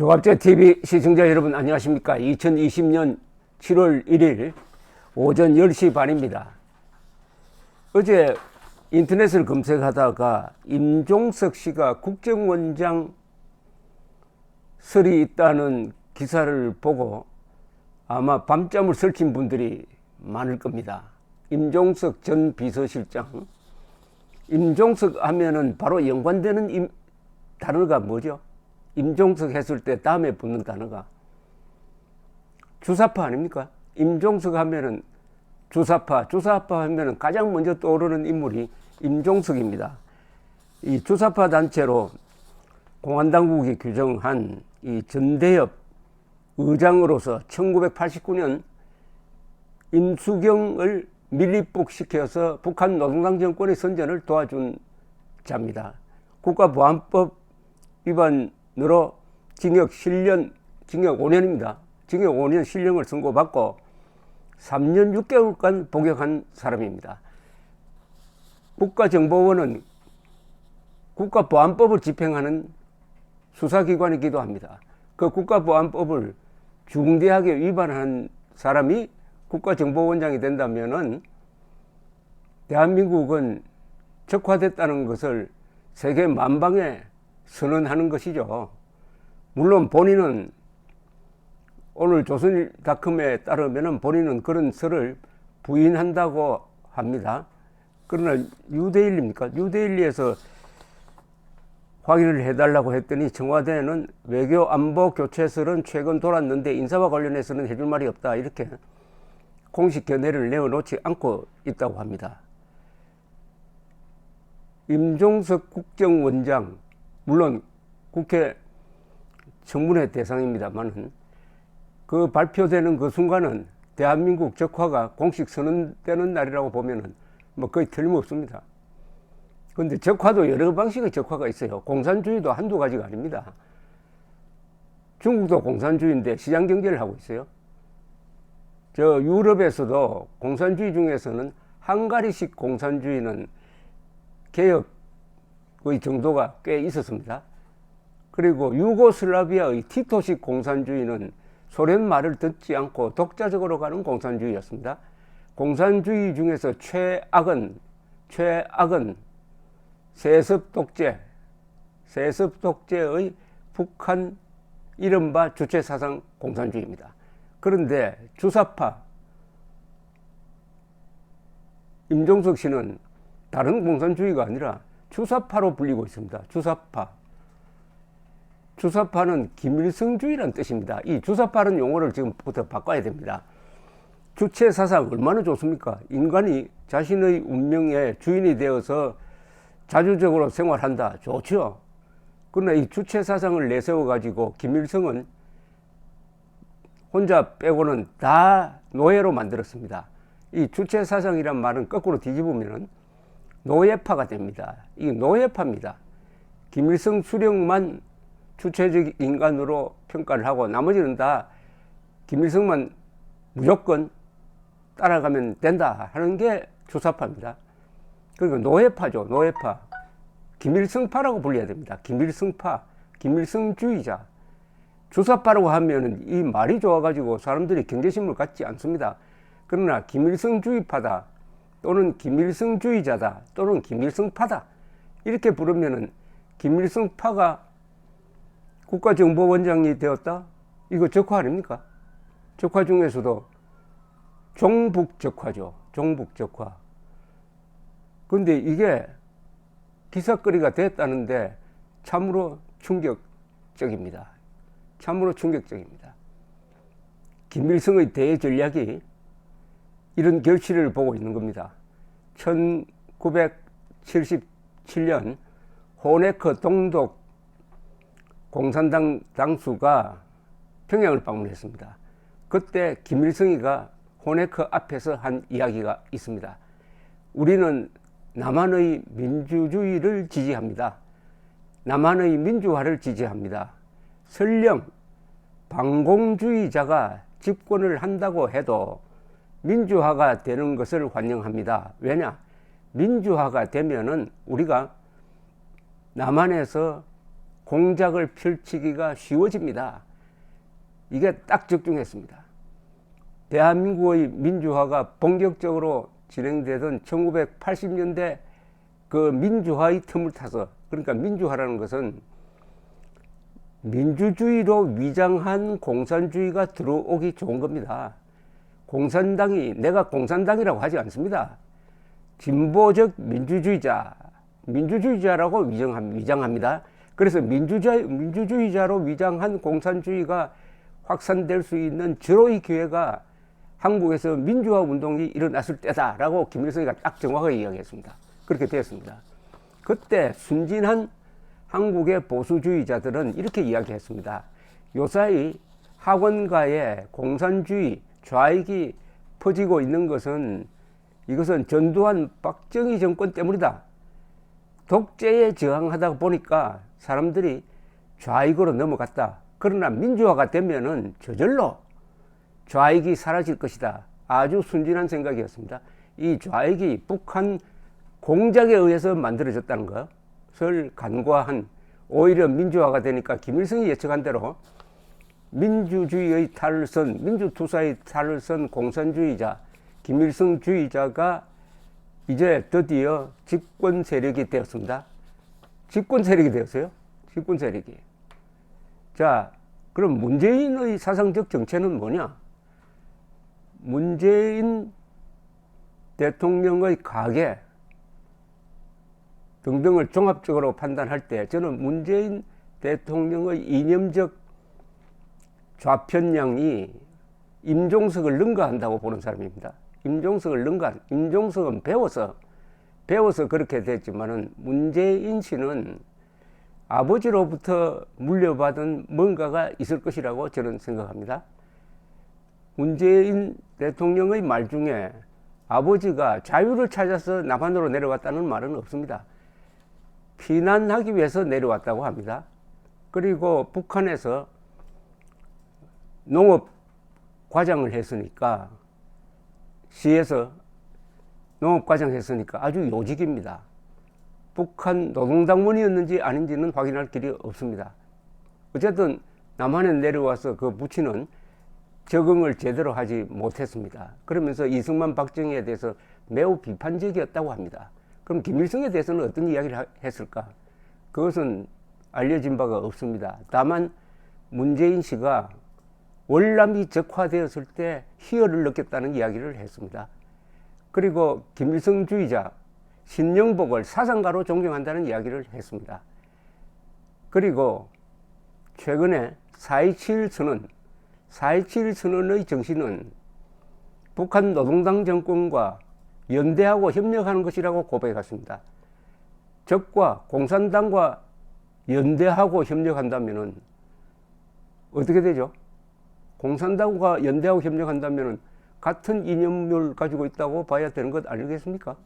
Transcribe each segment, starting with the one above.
조갑제TV 시청자 여러분 안녕하십니까. 2020년 7월 1일 오전 10시 반입니다. 어제 인터넷을 검색하다가 임종석 씨가 국정원장 설이 있다는 기사를 보고 아마 밤잠을 설친 분들이 많을 겁니다. 임종석 전 비서실장. 임종석 하면은 바로 연관되는 단어가 뭐죠? 임종석 했을 때 다음에 붙는 단어가 주사파 아닙니까? 임종석 하면은 주사파 하면은 가장 먼저 떠오르는 인물이 임종석입니다. 이 주사파 단체로 공안당국이 규정한 이 전대협 의장으로서 1989년 임수경을 밀립북시켜서 북한 노동당 정권의 선전을 도와준 자입니다. 국가보안법 위반으로 징역 5년입니다. 징역 5년 실형을 선고받고 3년 6개월간 복역한 사람입니다. 국가정보원은 국가보안법을 집행하는 수사기관이기도 합니다. 그 국가보안법을 중대하게 위반한 사람이 국가정보원장이 된다면은 대한민국은 적화됐다는 것을 세계 만방에 선언하는 것이죠. 물론 본인은 오늘 조선일닷컴에 따르면 본인은 그런 설을 부인한다고 합니다. 그러나 뉴데일리입니까? 뉴데일리에서 확인을 해달라고 했더니 청와대는 외교 안보 교체설은 최근 돌았는데 인사와 관련해서는 해줄 말이 없다. 이렇게 공식 견해를 내어놓지 않고 있다고 합니다. 임종석 국정원장, 물론 국회 청문회 대상입니다만은 그 발표되는 그 순간은 대한민국 적화가 공식 선언되는 날이라고 보면은 뭐 거의 틀림없습니다. 그런데 적화도 여러 방식의 적화가 있어요. 공산주의도 한두 가지가 아닙니다. 중국도 공산주의인데 시장 경제를 하고 있어요. 저 유럽에서도 공산주의 중에서는 헝가리식 공산주의는 개혁의 정도가 꽤 있었습니다. 그리고 유고슬라비아의 티토식 공산주의는 소련 말을 듣지 않고 독자적으로 가는 공산주의였습니다. 공산주의 중에서 최악은 세습 독재의 북한 이른바 주체사상 공산주의입니다. 그런데 주사파 임종석 씨는 다른 공산주의가 아니라 주사파로 불리고 있습니다. 주사파는 김일성주의라는 뜻입니다. 이 주사파는 용어를 지금부터 바꿔야 됩니다. 주체사상 얼마나 좋습니까? 인간이 자신의 운명의 주인이 되어서 자주적으로 생활한다. 좋죠. 그러나 이 주체사상을 내세워가지고 김일성은 혼자 빼고는 다 노예로 만들었습니다. 이 주체사상이란 말은 거꾸로 뒤집으면 노예파가 됩니다. 이게 노예파입니다. 김일성 수령만 주체적 인간으로 평가를 하고 나머지는 다 김일성만 무조건 따라가면 된다 하는 게 주사파입니다. 그러니까 노예파죠. 노예파. 김일성파라고 불려야 됩니다. 김일성파, 김일성주의자. 주사파라고 하면은 이 말이 좋아가지고 사람들이 경계심을 갖지 않습니다. 그러나 김일성주의파다 또는 김일성주의자다 또는 김일성파다 이렇게 부르면은 김일성파가 국가정보원장이 되었다? 이거 적화 아닙니까? 적화 중에서도 종북적화죠. 종북적화. 근데 이게 기사거리가 됐다는데 참으로 충격적입니다. 참으로 충격적입니다. 김일성의 대전략이 이런 결실을 보고 있는 겁니다. 1977년 호네커 동독 공산당 당수가 평양을 방문했습니다. 그때 김일성이가 호네커 앞에서 한 이야기가 있습니다. 우리는 남한의 민주주의를 지지합니다. 남한의 민주화를 지지합니다. 설령 반공주의자가 집권을 한다고 해도 민주화가 되는 것을 환영합니다. 왜냐? 민주화가 되면은 우리가 남한에서 공작을 펼치기가 쉬워집니다. 이게 딱 적중했습니다. 대한민국의 민주화가 본격적으로 진행되던 1980년대 그 민주화의 틈을 타서, 그러니까 민주화라는 것은 민주주의로 위장한 공산주의가 들어오기 좋은 겁니다. 공산당이, 내가 공산당이라고 하지 않습니다. 진보적 민주주의자라고 위장합니다. 그래서 민주주의자로 위장한 공산주의가 확산될 수 있는 절호의 기회가 한국에서 민주화 운동이 일어났을 때다라고 김일성이가 딱 정확하게 이야기했습니다. 그렇게 되었습니다. 그때 순진한 한국의 보수주의자들은 이렇게 이야기했습니다. 요사이 학원가에 공산주의 좌익이 퍼지고 있는 것은 이것은 전두환 박정희 정권 때문이다. 독재에 저항하다 보니까 사람들이 좌익으로 넘어갔다. 그러나 민주화가 되면은 저절로 좌익이 사라질 것이다. 아주 순진한 생각이었습니다. 이 좌익이 북한 공작에 의해서 만들어졌다는 것을 간과한, 오히려 민주화가 되니까 김일성이 예측한 대로 민주주의의 탈을 선, 민주투사의 탈을 선 공산주의자, 김일성주의자가 이제 드디어 집권 세력이 되었습니다. 집권 세력이 되었어요. 집권 세력이. 자, 그럼 문재인의 사상적 정체는 뭐냐? 문재인 대통령의 가계 등등을 종합적으로 판단할 때 저는 문재인 대통령의 이념적 좌편향이 임종석을 능가한다고 보는 사람입니다. 임종석은 배워서 그렇게 됐지만은 문재인 씨는 아버지로부터 물려받은 뭔가가 있을 것이라고 저는 생각합니다. 문재인 대통령의 말 중에 아버지가 자유를 찾아서 남한으로 내려왔다는 말은 없습니다. 피난하기 위해서 내려왔다고 합니다. 그리고 북한에서 농업 과장을 했으니까, 시에서 농업 과장 했으니까 아주 요직입니다. 북한 노동당원이었는지 아닌지는 확인할 길이 없습니다. 어쨌든 남한에 내려와서 그 부친은 적응을 제대로 하지 못했습니다. 그러면서 이승만 박정희에 대해서 매우 비판적이었다고 합니다. 그럼 김일성에 대해서는 어떤 이야기를 했을까? 그것은 알려진 바가 없습니다. 다만 문재인 씨가 월남이 적화되었을 때 희열을 느꼈다는 이야기를 했습니다. 그리고 김일성주의자 신영복을 사상가로 존경한다는 이야기를 했습니다. 그리고 최근에 4.27 선언의 정신은 북한 노동당 정권과 연대하고 협력하는 것이라고 고백했습니다. 적과 공산당과 연대하고 협력한다면 어떻게 되죠? 공산당과 연대하고 협력한다면 같은 이념을 가지고 있다고 봐야 되는 것 아니겠습니까?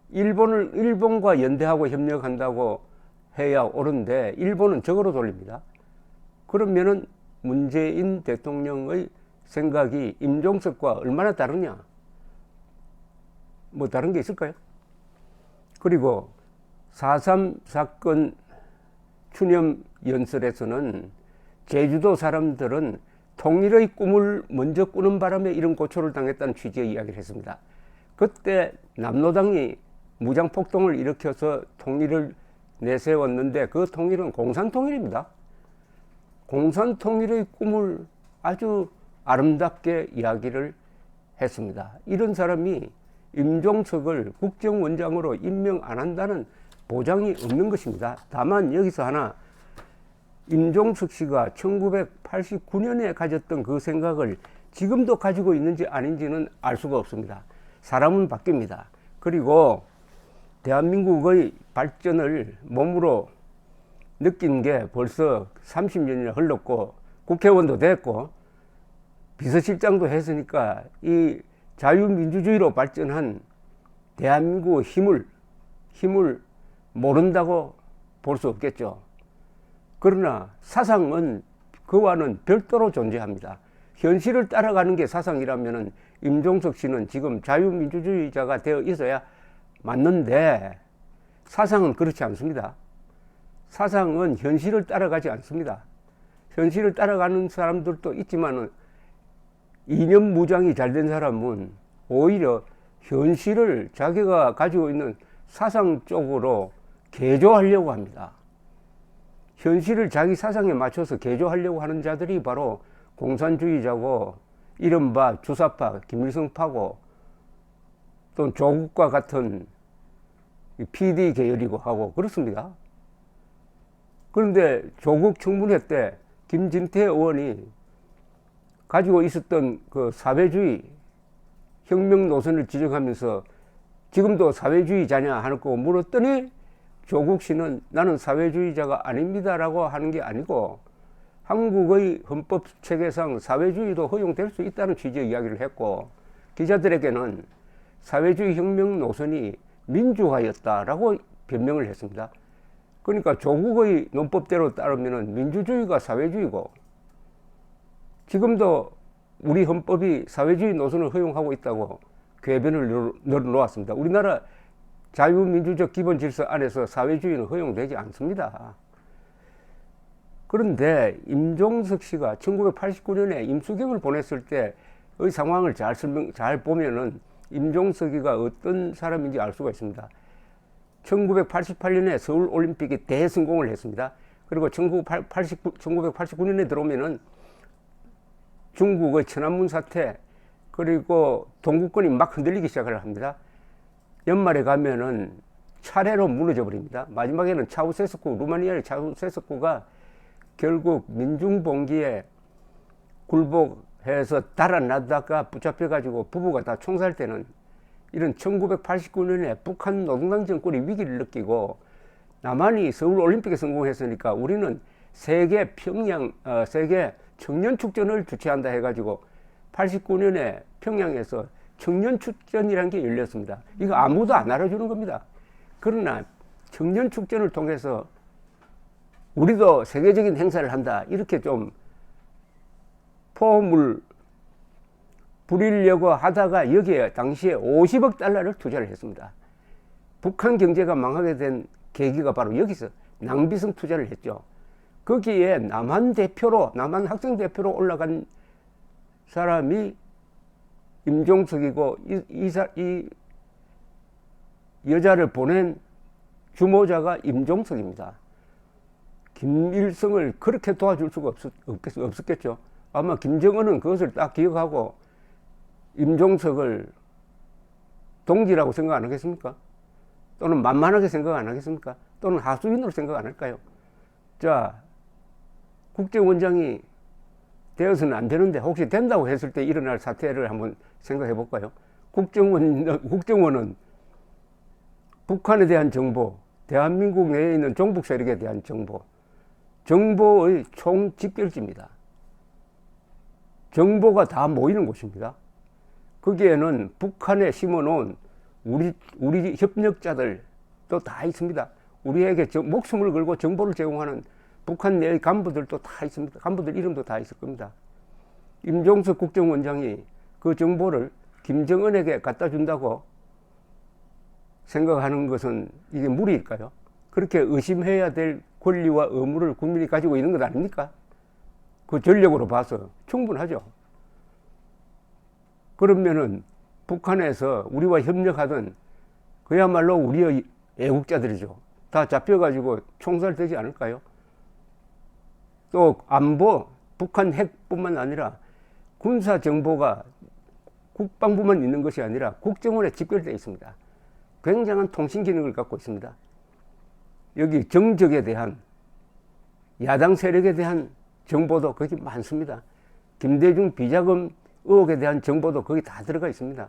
일본과 연대하고 협력한다고 해야 옳은데 일본은 적으로 돌립니다. 그러면은 문재인 대통령의 생각이 임종석과 얼마나 다르냐? 뭐 다른 게 있을까요? 그리고 4.3 사건 추념 연설에서는 제주도 사람들은 통일의 꿈을 먼저 꾸는 바람에 이런 고초를 당했다는 취지의 이야기를 했습니다. 그때 남로당이 무장폭동을 일으켜서 통일을 내세웠는데 그 통일은 공산통일입니다. 공산통일의 꿈을 아주 아름답게 이야기를 했습니다. 이런 사람이 임종석을 국정원장으로 임명 안 한다는 보장이 없는 것입니다. 다만 여기서 하나, 임종석 씨가 1989년에 가졌던 그 생각을 지금도 가지고 있는지 아닌지는 알 수가 없습니다. 사람은 바뀝니다. 그리고 대한민국의 발전을 몸으로 느낀 게 벌써 30년이나 흘렀고 국회의원도 됐고 비서실장도 했으니까 이 자유민주주의로 발전한 대한민국의 힘을 모른다고 볼 수 없겠죠. 그러나 사상은 그와는 별도로 존재합니다. 현실을 따라가는 게 사상이라면 임종석 씨는 지금 자유민주주의자가 되어 있어야 맞는데 사상은 그렇지 않습니다. 사상은 현실을 따라가지 않습니다. 현실을 따라가는 사람들도 있지만은 이념 무장이 잘 된 사람은 오히려 현실을 자기가 가지고 있는 사상 쪽으로 개조하려고 합니다. 현실을 자기 사상에 맞춰서 개조하려고 하는 자들이 바로 공산주의자고 이른바 주사파, 김일성파고 또 조국과 같은 PD 계열이고 하고 그렇습니다. 그런데 조국 청문회 때 김진태 의원이 가지고 있었던 그 사회주의 혁명 노선을 지적하면서 지금도 사회주의자냐 하는 거 물었더니 조국 씨는 나는 사회주의자가 아닙니다라고 하는 게 아니고 한국의 헌법 체계상 사회주의도 허용될 수 있다는 취지의 이야기를 했고 기자들에게는 사회주의 혁명 노선이 민주화였다라고 변명을 했습니다. 그러니까 조국의 논법대로 따르면 민주주의가 사회주의고 지금도 우리 헌법이 사회주의 노선을 허용하고 있다고 궤변을 넣어놓았습니다. 우리나라 자유민주적 기본 질서 안에서 사회주의는 허용되지 않습니다. 그런데 임종석 씨가 1989년에 임수경을 보냈을 때의 상황을 잘 보면은 임종석이가 어떤 사람인지 알 수가 있습니다. 1988년에 서울올림픽이 대성공을 했습니다. 그리고 1989년에 들어오면은 중국의 천안문 사태 그리고 동구권이 막 흔들리기 시작을 합니다. 연말에 가면은 차례로 무너져 버립니다. 마지막에는 차우세스쿠, 루마니아의 차우세스쿠가 결국 민중봉기에 굴복해서 달아나다가 붙잡혀가지고 부부가 다 총살되는 이런 1989년에 북한 노동당 정권이 위기를 느끼고 남한이 서울올림픽에 성공했으니까 우리는 세계 청년축전을 주최한다 해가지고 89년에 평양에서 청년축전이라는 게 열렸습니다. 이거 아무도 안 알아주는 겁니다. 그러나 청년축전을 통해서 우리도 세계적인 행사를 한다 이렇게 좀 포음을 부리려고 하다가 여기에 당시에 50억 달러를 투자를 했습니다. 북한 경제가 망하게 된 계기가 바로 여기서 낭비성 투자를 했죠. 거기에 남한 학생 대표로 올라간 사람이 임종석이고 이 여자를 보낸 주모자가 임종석입니다. 김일성을 그렇게 도와줄 수가 없었겠죠. 아마 김정은은 그것을 딱 기억하고 임종석을 동지라고 생각 안 하겠습니까? 또는 만만하게 생각 안 하겠습니까? 또는 하수인으로 생각 안 할까요? 자, 국정원장이 되어서는 안 되는데 혹시 된다고 했을 때 일어날 사태를 한번 생각해 볼까요? 국정원은 북한에 대한 정보, 대한민국 내에 있는 종북 세력에 대한 정보의 총집결지입니다. 정보가 다 모이는 곳입니다. 거기에는 북한에 심어놓은 우리 협력자들도 다 있습니다. 우리에게 목숨을 걸고 정보를 제공하는 북한 내의 간부들도 다 있습니다. 간부들 이름도 다 있을 겁니다. 임종석 국정원장이 그 정보를 김정은에게 갖다 준다고 생각하는 것은 이게 무리일까요? 그렇게 의심해야 될 권리와 의무를 국민이 가지고 있는 것 아닙니까? 그 전력으로 봐서 충분하죠. 그러면은 북한에서 우리와 협력하던 그야말로 우리의 애국자들이죠. 다 잡혀가지고 총살되지 않을까요? 또 안보, 북한 핵뿐만 아니라 군사 정보가 국방부만 있는 것이 아니라 국정원에 집결되어 있습니다. 굉장한 통신 기능을 갖고 있습니다. 여기 정적에 대한 야당 세력에 대한 정보도 거기 많습니다. 김대중 비자금 의혹에 대한 정보도 거기 다 들어가 있습니다.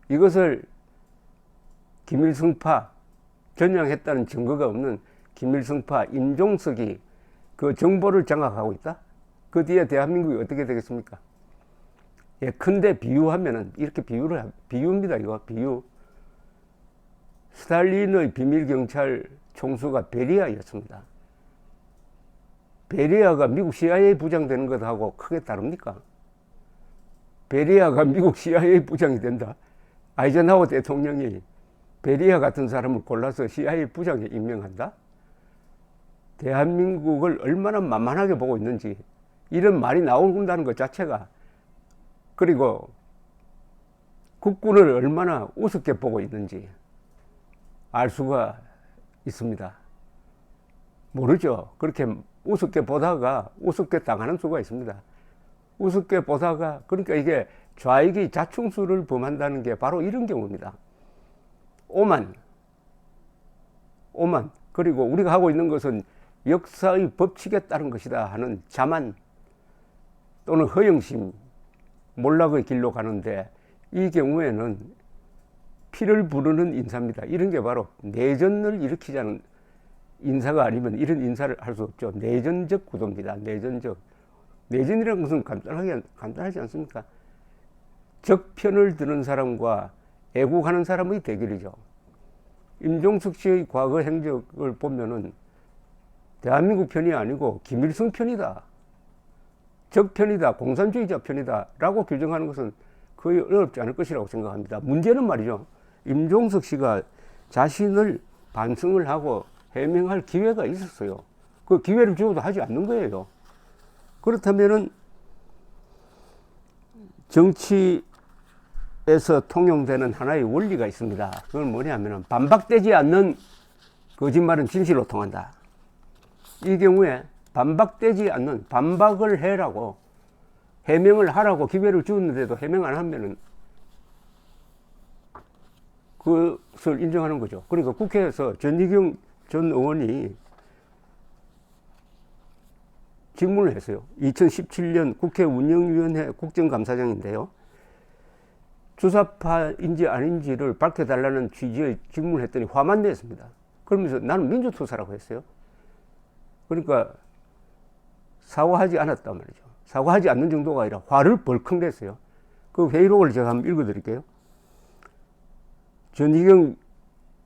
이것을 김일성파 겨냥했다는 증거가 없는 김일성파 임종석이 그 정보를 장악하고 있다? 그 뒤에 대한민국이 어떻게 되겠습니까? 예컨대 비유하면은 이렇게 비유입니다. 이거 비유. 스탈린의 비밀경찰 총수가 베리아였습니다. 베리아가 미국 CIA 부장 되는 것하고 크게 다릅니까? 베리아가 미국 CIA 부장이 된다. 아이젠하워 대통령이 베리아 같은 사람을 골라서 CIA 부장에 임명한다? 대한민국을 얼마나 만만하게 보고 있는지, 이런 말이 나온다는 것 자체가, 그리고 국군을 얼마나 우습게 보고 있는지 알 수가 있습니다. 모르죠. 그렇게 우습게 보다가 우습게 당하는 수가 있습니다. 우습게 보다가, 그러니까 이게 좌익이 자충수를 범한다는 게 바로 이런 경우입니다. 오만. 그리고 우리가 하고 있는 것은 역사의 법칙에 따른 것이다 하는 자만 또는 허영심, 몰락의 길로 가는데, 이 경우에는 피를 부르는 인사입니다. 이런 게 바로 내전을 일으키자는 인사가 아니면 이런 인사를 할 수 없죠. 내전적 구도입니다. 내전이라는 것은 간단하지 않습니까? 적편을 드는 사람과 애국하는 사람의 대결이죠. 임종석 씨의 과거 행적을 보면은 대한민국 편이 아니고 김일성 편이다, 적편이다, 공산주의자 편이다 라고 규정하는 것은 거의 어렵지 않을 것이라고 생각합니다. 문제는 말이죠, 임종석 씨가 자신을 반성을 하고 해명할 기회가 있었어요. 그 기회를 주어도 하지 않는 거예요. 그렇다면은 정치에서 통용되는 하나의 원리가 있습니다. 그건 뭐냐면은 반박되지 않는 거짓말은 진실로 통한다. 이 경우에 반박되지 않는, 반박을 해라고, 해명을 하라고 기회를 주었는데도 해명 안 하면은 그것을 인정하는 거죠. 그러니까 국회에서 전희경 전 의원이 질문을 했어요. 2017년 국회 운영위원회 국정감사장인데요. 주사파인지 아닌지를 밝혀달라는 취지의 질문을 했더니 화만 냈습니다. 그러면서 나는 민주투사라고 했어요. 그러니까 사과하지 않았단 말이죠. 사과하지 않는 정도가 아니라 화를 벌컥 냈어요. 그 회의록을 제가 한번 읽어드릴게요. 전희경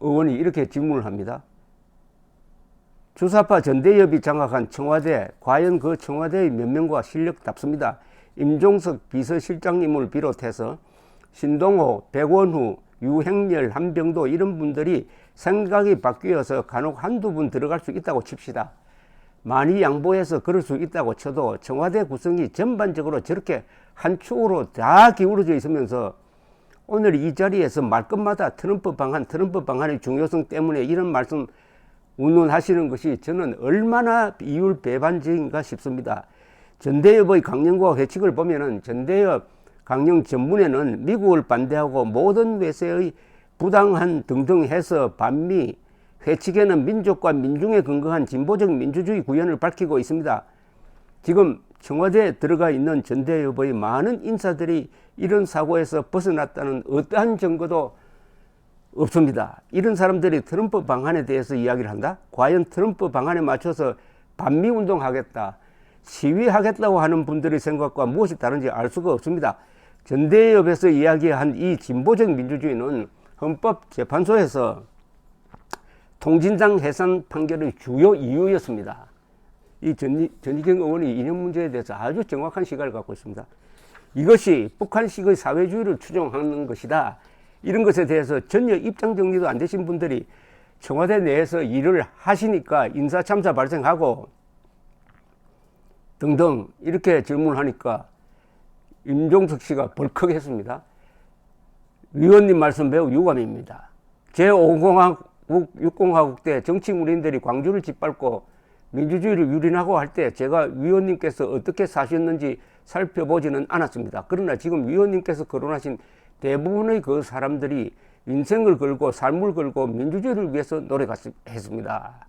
의원이 이렇게 질문을 합니다. 주사파 전대협이 장악한 청와대, 과연 그 청와대의 면면과 실력답습니다. 임종석 비서실장님을 비롯해서 신동호, 백원후, 유행렬, 한병도 이런 분들이 생각이 바뀌어서 간혹 한두 분 들어갈 수 있다고 칩시다. 많이 양보해서 그럴 수 있다고 쳐도 청와대 구성이 전반적으로 저렇게 한 축으로 다 기울어져 있으면서 오늘 이 자리에서 말끝마다 트럼프 방한의 중요성 때문에 이런 말씀 운운하시는 것이 저는 얼마나 이율배반적인가 싶습니다. 전대협의 강령과 회칙을 보면은 전대협 강령 전문에는 미국을 반대하고 모든 외세의 부당한 등등 해서 반미, 회칙에는 민족과 민중에 근거한 진보적 민주주의 구현을 밝히고 있습니다. 지금 청와대에 들어가 있는 전대협의 많은 인사들이 이런 사고에서 벗어났다는 어떠한 증거도 없습니다. 이런 사람들이 트럼프 방한에 대해서 이야기를 한다? 과연 트럼프 방한에 맞춰서 반미운동하겠다, 시위하겠다고 하는 분들의 생각과 무엇이 다른지 알 수가 없습니다. 전대협에서 이야기한 이 진보적 민주주의는 헌법재판소에서 통진당 해산 판결의 주요 이유였습니다. 이 전희경 의원이 이념 문제에 대해서 아주 정확한 시각을 갖고 있습니다. 이것이 북한식의 사회주의를 추종하는 것이다, 이런 것에 대해서 전혀 입장 정리도 안 되신 분들이 청와대 내에서 일을 하시니까 인사참사 발생하고 등등 이렇게 질문하니까 임종석 씨가 벌컥했습니다. 위원님 말씀 매우 유감입니다. 제5공화국 6공화국 때 정치문인들이 광주를 짓밟고 민주주의를 유린하고 할 때 제가 위원님께서 어떻게 사셨는지 살펴보지는 않았습니다. 그러나 지금 위원님께서 거론하신 대부분의 그 사람들이 인생을 걸고 삶을 걸고 민주주의를 위해서 노력했습니다.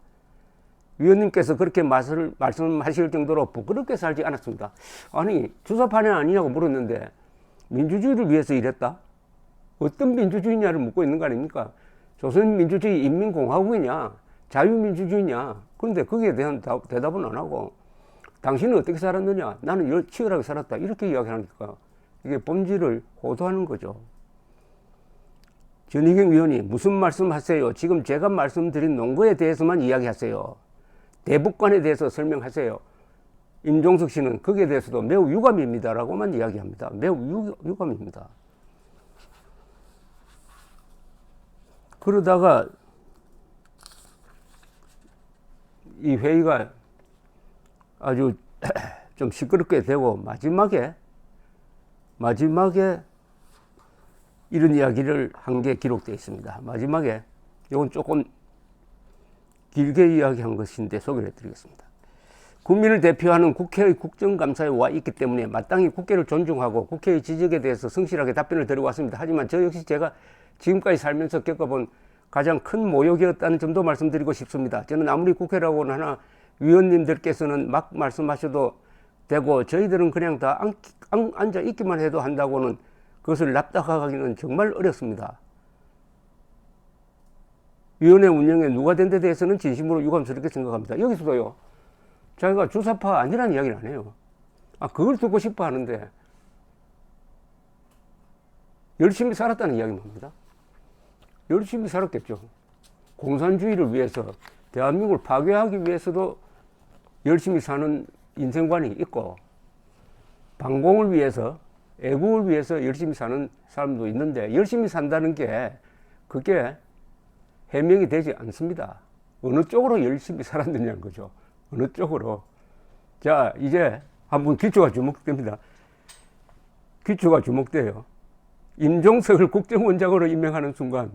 위원님께서 그렇게 말씀하실 정도로 부끄럽게 살지 않았습니다. 아니, 주사파는 아니냐고 물었는데 민주주의를 위해서 일했다? 어떤 민주주의냐를 묻고 있는 거 아닙니까? 조선민주주의 인민공화국이냐, 자유민주주의냐. 그런데 거기에 대한 대답은 안 하고 당신은 어떻게 살았느냐, 나는 치열하게 살았다, 이렇게 이야기하니까 이게 본질을 호도하는 거죠. 전희경 위원이 무슨 말씀하세요? 지금 제가 말씀드린 논거에 대해서만 이야기하세요. 대북관에 대해서 설명하세요. 임종석 씨는 거기에 대해서도 매우 유감입니다라고만 이야기합니다. 매우 유감입니다. 그러다가 이 회의가 아주 좀 시끄럽게 되고 마지막에 이런 이야기를 한 게 기록되어 있습니다. 마지막에 이건 조금 길게 이야기한 것인데 소개를 해드리겠습니다. 국민을 대표하는 국회의 국정감사에 와 있기 때문에 마땅히 국회를 존중하고 국회의 지적에 대해서 성실하게 답변을 드리고 왔습니다. 하지만 저 역시 제가 지금까지 살면서 겪어본 가장 큰 모욕이었다는 점도 말씀드리고 싶습니다. 저는 아무리 국회라고는 하나 위원님들께서는 막 말씀하셔도 되고 저희들은 그냥 다 앉아 있기만 해도 한다고는 그것을 납득하기는 정말 어렵습니다. 위원회 운영에 누가 된 데 대해서는 진심으로 유감스럽게 생각합니다. 여기서도요. 자기가 주사파 아니라는 이야기를 안 해요. 그걸 듣고 싶어 하는데 열심히 살았다는 이야기만 합니다. 열심히 살았겠죠. 공산주의를 위해서 대한민국을 파괴하기 위해서도 열심히 사는 인생관이 있고 반공을 위해서 애국을 위해서 열심히 사는 사람도 있는데 열심히 산다는 게 그게 해명이 되지 않습니다. 어느 쪽으로 열심히 살았느냐는 거죠. 어느 쪽으로. 자, 이제 한번 기초가 주목됩니다. 기초가 주목돼요. 임종석을 국정원장으로 임명하는 순간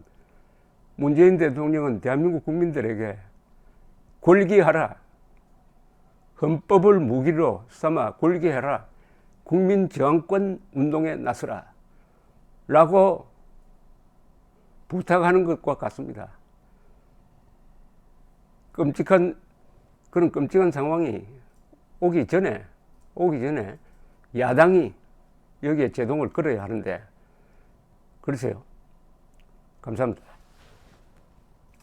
문재인 대통령은 대한민국 국민들에게 골기하라. 헌법을 무기로 삼아 골기해라. 국민저항권 운동에 나서라. 라고 부탁하는 것과 같습니다. 그런 끔찍한 상황이 오기 전에 야당이 여기에 제동을 걸어야 하는데, 그러세요. 감사합니다.